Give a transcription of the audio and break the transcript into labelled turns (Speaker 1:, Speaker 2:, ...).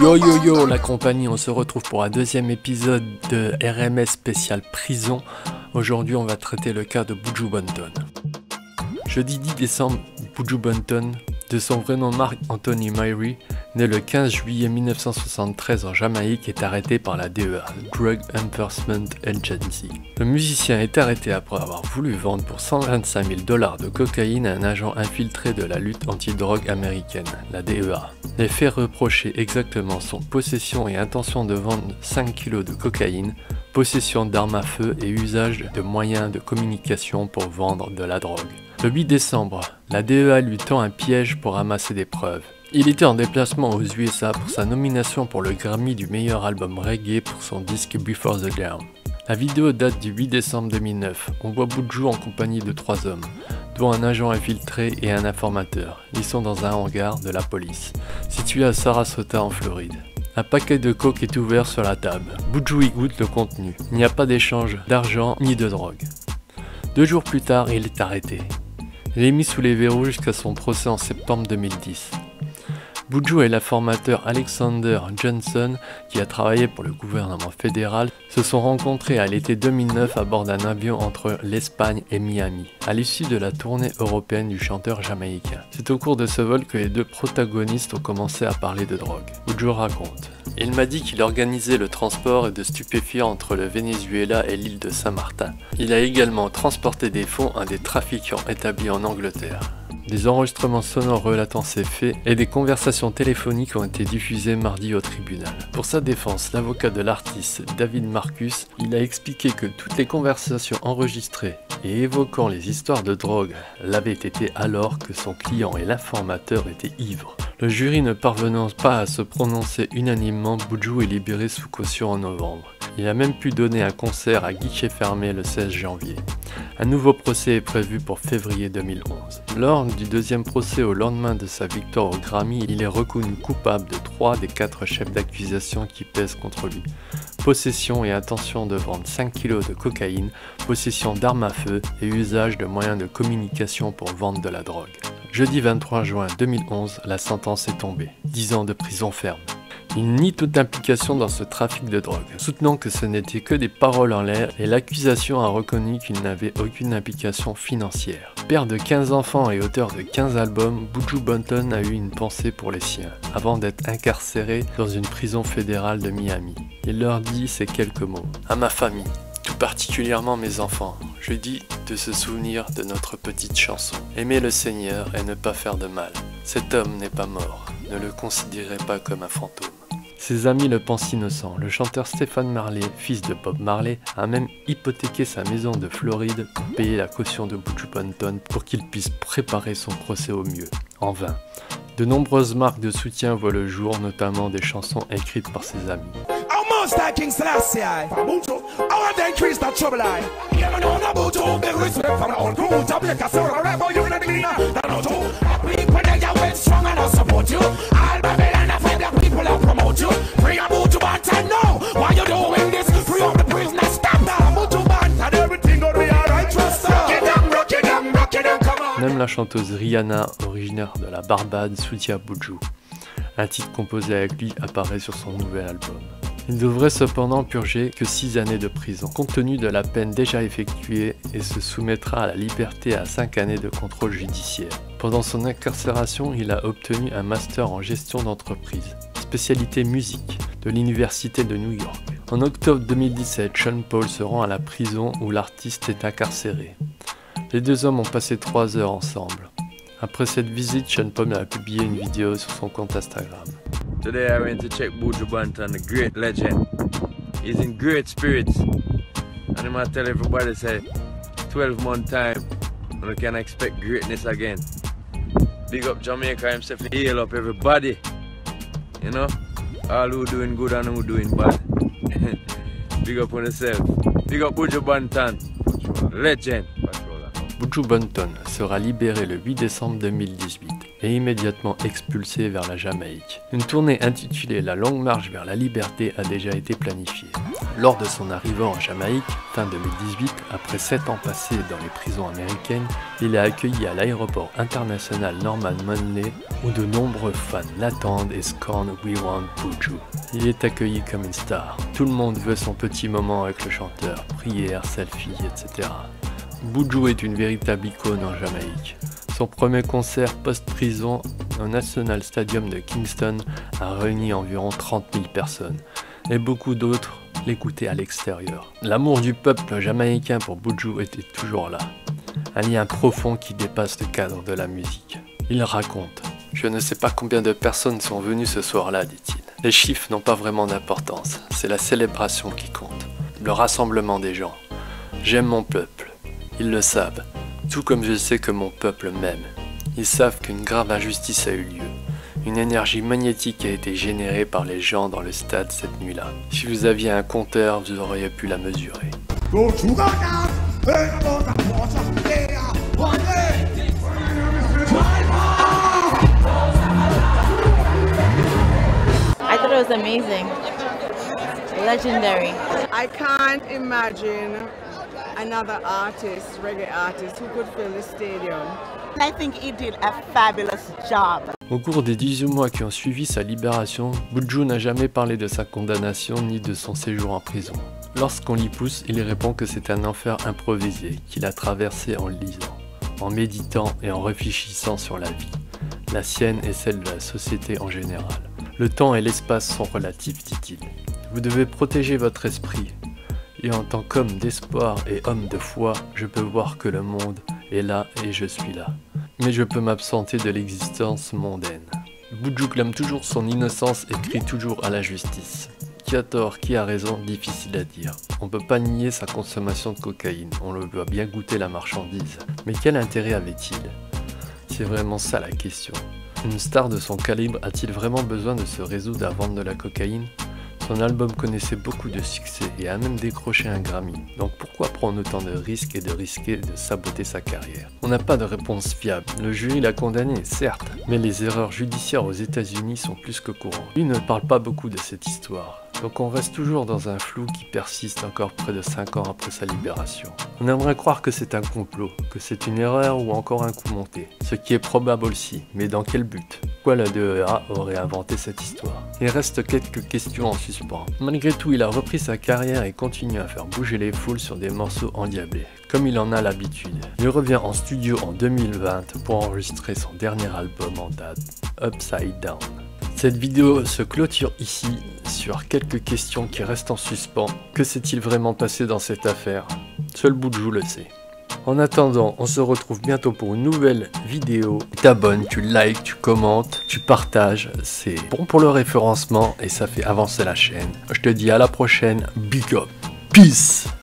Speaker 1: Yo yo yo la compagnie, on se retrouve pour un deuxième épisode de RMS spécial prison. Aujourd'hui on va traiter le cas de Buju Banton. Jeudi 10 décembre, Buju Banton, de son vrai nom Mark Anthony Myrie, né le 15 juillet 1973 en Jamaïque, est arrêté par la DEA, Drug Enforcement Agency. Le musicien est arrêté après avoir voulu vendre pour $125 000 de cocaïne à un agent infiltré de la lutte antidrogue américaine, la DEA. Les faits reprochés exactement sont possession et intention de vendre 5 kg de cocaïne, possession d'armes à feu et usage de moyens de communication pour vendre de la drogue. Le 8 décembre, la DEA lui tend un piège pour ramasser des preuves. Il était en déplacement aux USA pour sa nomination pour le Grammy du meilleur album reggae pour son disque Before the Dawn. La vidéo date du 8 décembre 2009. On voit Buju en compagnie de 3 hommes, dont un agent infiltré et un informateur. Ils sont dans un hangar de la police, situé à Sarasota en Floride. Un paquet de coke est ouvert sur la table. Buju y goûte le contenu. Il n'y a pas d'échange d'argent ni de drogue. 2 jours plus tard, il est arrêté. Il est mis sous les verrous jusqu'à son procès en septembre 2010. Buju et l'informateur Alexander Johnson, qui a travaillé pour le gouvernement fédéral, se sont rencontrés à l'été 2009 à bord d'un avion entre l'Espagne et Miami, à l'issue de la tournée européenne du chanteur jamaïcain. C'est au cours de ce vol que les deux protagonistes ont commencé à parler de drogue. Buju raconte: il m'a dit qu'il organisait le transport de stupéfiants entre le Venezuela et l'île de Saint-Martin. Il a également transporté des fonds à des trafiquants établis en Angleterre. Des enregistrements sonores relatant ces faits et des conversations téléphoniques ont été diffusées mardi au tribunal. Pour sa défense, l'avocat de l'artiste David Marcus, il a expliqué que toutes les conversations enregistrées et évoquant les histoires de drogue l'avaient été alors que son client et l'informateur étaient ivres. Le jury ne parvenant pas à se prononcer unanimement, Buju est libéré sous caution en novembre. Il a même pu donner un concert à guichet fermé le 16 janvier. Un nouveau procès est prévu pour février 2011. Lors du deuxième procès au lendemain de sa victoire au Grammy, il est reconnu coupable de 3 des 4 chefs d'accusation qui pèsent contre lui. Possession et intention de vendre 5 kg de cocaïne, possession d'armes à feu et usage de moyens de communication pour vendre de la drogue. Jeudi 23 juin 2011, la sentence est tombée. 10 ans de prison ferme. Il nie toute implication dans ce trafic de drogue, soutenant que ce n'était que des paroles en l'air, et l'accusation a reconnu qu'il n'avait aucune implication financière. Père de 15 enfants et auteur de 15 albums, Buju Banton a eu une pensée pour les siens, avant d'être incarcéré dans une prison fédérale de Miami. Il leur dit ces quelques mots: à ma famille, tout particulièrement mes enfants, je dis de se souvenir de notre petite chanson. Aimer le Seigneur et ne pas faire de mal. Cet homme n'est pas mort, ne le considérez pas comme un fantôme. Ses amis le pensent innocent. Le chanteur Stephen Marley, fils de Bob Marley, a même hypothéqué sa maison de Floride pour payer la caution de Buju Banton pour qu'il puisse préparer son procès au mieux. En vain. De nombreuses marques de soutien voient le jour, notamment des chansons écrites par ses amis. Même la chanteuse Rihanna, originaire de la Barbade, soutient Buju. Un titre composé avec lui apparaît sur son nouvel album. Il devrait cependant purger que 6 années de prison, compte tenu de la peine déjà effectuée, et se soumettra à la liberté à 5 années de contrôle judiciaire. Pendant son incarcération, il a obtenu un master en gestion d'entreprise, spécialité musique, de l'université de New York. En octobre 2017, Sean Paul se rend à la prison où l'artiste est incarcéré. Les deux hommes ont passé 3 heures ensemble. Après cette visite, Sean Paul a publié une vidéo sur son compte Instagram.
Speaker 2: Today I went to check Buju Banton, the great legend. He's in great spirits. And I'm gonna tell everybody say 12-month time and we can expect greatness again. Big up Jamaica himself, heal up everybody. You know? All who doing good and who doing bad. Big up on yourself. Big up Buju Banton, legend.
Speaker 1: Buju Banton sera libéré le 8 décembre 2018 et immédiatement expulsé vers la Jamaïque. Une tournée intitulée La Longue Marche vers la Liberté a déjà été planifiée. Lors de son arrivée en Jamaïque, fin 2018, après 7 ans passés dans les prisons américaines, il est accueilli à l'aéroport international Norman Manley où de nombreux fans l'attendent et scandent We Want Buju. Il est accueilli comme une star. Tout le monde veut son petit moment avec le chanteur, prières, selfies, etc. Buju est une véritable icône en Jamaïque. Son premier concert post-prison au National Stadium de Kingston a réuni environ 30 000 personnes et beaucoup d'autres l'écoutaient à l'extérieur. L'amour du peuple jamaïcain pour Buju était toujours là, un lien profond qui dépasse le cadre de la musique. Il raconte « Je ne sais pas combien de personnes sont venues ce soir-là, dit-il. Les chiffres n'ont pas vraiment d'importance, c'est la célébration qui compte, le rassemblement des gens. J'aime mon peuple, ils le savent. Tout comme je sais que mon peuple m'aime. Ils savent qu'une grave injustice a eu lieu. Une énergie magnétique a été générée par les gens dans le stade cette nuit-là. Si vous aviez un compteur, vous auriez pu la mesurer.
Speaker 3: I thought it was amazing. Legendary.
Speaker 4: I can't imagine another artist, reggae artist, who could fill the stadium.
Speaker 5: I think he did a fabulous job.
Speaker 1: Au cours des 18 mois qui ont suivi sa libération, Buju n'a jamais parlé de sa condamnation ni de son séjour en prison. Lorsqu'on l'y pousse, il répond que c'est un enfer improvisé qu'il a traversé en lisant, en méditant et en réfléchissant sur la vie, la sienne et celle de la société en général. Le temps et l'espace sont relatifs, dit-il. Vous devez protéger votre esprit. Et en tant qu'homme d'espoir et homme de foi, je peux voir que le monde est là et je suis là. Mais je peux m'absenter de l'existence mondaine. Buju clame toujours son innocence et crie toujours à la justice. Qui a tort, qui a raison, difficile à dire. On peut pas nier sa consommation de cocaïne, on le doit bien goûter la marchandise. Mais quel intérêt avait-il? C'est vraiment ça la question. Une star de son calibre a-t-il vraiment besoin de se résoudre à vendre de la cocaïne? Son album connaissait beaucoup de succès et a même décroché un Grammy. Donc pourquoi prendre autant de risques et de risquer de saboter sa carrière? On n'a pas de réponse fiable. Le jury l'a condamné, certes, mais les erreurs judiciaires aux États-Unis sont plus que courantes. Lui ne parle pas beaucoup de cette histoire. Donc on reste toujours dans un flou qui persiste encore près de 5 ans après sa libération. On aimerait croire que c'est un complot, que c'est une erreur ou encore un coup monté. Ce qui est probable aussi, mais dans quel but? Pourquoi la DEA aurait inventé cette histoire? Il reste quelques questions en suspens. Malgré tout, il a repris sa carrière et continue à faire bouger les foules sur des morceaux endiablés, comme il en a l'habitude. Il revient en studio en 2020 pour enregistrer son dernier album en date, Upside Down. Cette vidéo se clôture ici sur quelques questions qui restent en suspens. Que s'est-il vraiment passé dans cette affaire? Seul Buju le sait. En attendant, on se retrouve bientôt pour une nouvelle vidéo. Tu t'abonnes, tu likes, tu commentes, tu partages. C'est bon pour le référencement et ça fait avancer la chaîne. Je te dis à la prochaine. Big up. Peace.